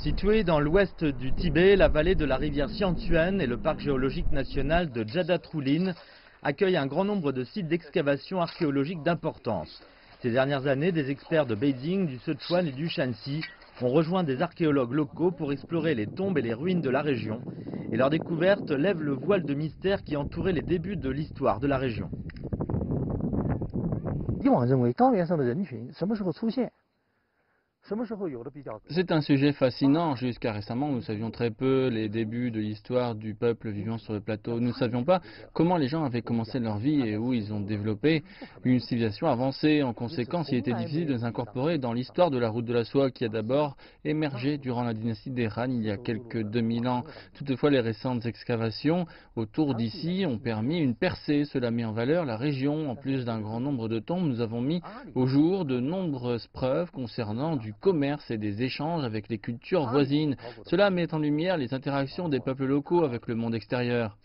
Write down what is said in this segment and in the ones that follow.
Située dans l'ouest du Tibet, la vallée de la rivière Xiangtuan et le parc géologique national de Jadatrulin accueillent un grand nombre de sites d'excavation archéologique d'importance. Ces dernières années, des experts de Beijing, du Sichuan et du Shanxi ont rejoint des archéologues locaux pour explorer les tombes et les ruines de la région. Et leur découverte lève le voile de mystère qui entourait les débuts de l'histoire de la région. C'est un sujet fascinant. Jusqu'à récemment, nous savions très peu les débuts de l'histoire du peuple vivant sur le plateau. Nous ne savions pas comment les gens avaient commencé leur vie et où ils ont développé une civilisation avancée. En conséquence, il était difficile de les incorporer dans l'histoire de la route de la soie qui a d'abord émergé durant la dynastie des Han il y a quelques 2000 ans. Toutefois, les récentes excavations autour d'ici ont permis une percée. Cela met en valeur la région. En plus d'un grand nombre de tombes, nous avons mis au jour de nombreuses preuves concernant du commerce et des échanges avec les cultures voisines. Cela met en lumière les interactions des peuples locaux avec le monde extérieur.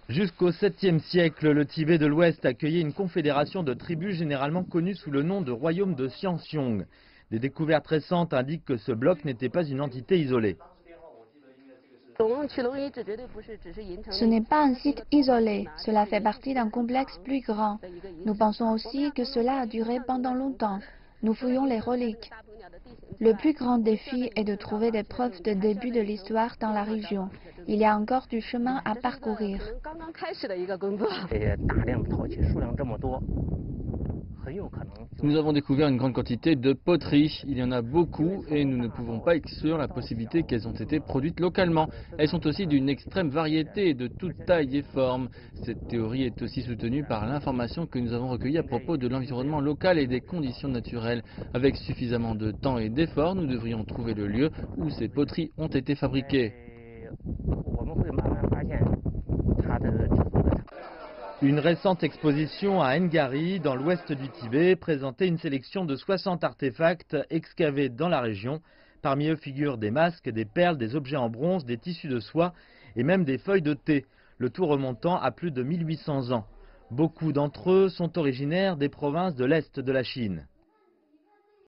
Jusqu'au 7e siècle, le Tibet de l'Ouest accueillait une confédération de tribus généralement connue sous le nom de royaume de Xianxiong. Des découvertes récentes indiquent que ce bloc n'était pas une entité isolée. Ce n'est pas un site isolé, cela fait partie d'un complexe plus grand. Nous pensons aussi que cela a duré pendant longtemps. Nous fouillons les reliques. Le plus grand défi est de trouver des preuves de début de l'histoire dans la région. Il y a encore du chemin à parcourir. Nous avons découvert une grande quantité de poteries. Il y en a beaucoup et nous ne pouvons pas exclure la possibilité qu'elles ont été produites localement. Elles sont aussi d'une extrême variété, de toute taille et forme. Cette théorie est aussi soutenue par l'information que nous avons recueillie à propos de l'environnement local et des conditions naturelles. Avec suffisamment de temps et d'efforts, nous devrions trouver le lieu où ces poteries ont été fabriquées. Une récente exposition à Ngari, dans l'ouest du Tibet, présentait une sélection de 60 artefacts excavés dans la région. Parmi eux figurent des masques, des perles, des objets en bronze, des tissus de soie et même des feuilles de thé, le tout remontant à plus de 1800 ans. Beaucoup d'entre eux sont originaires des provinces de l'Est de la Chine.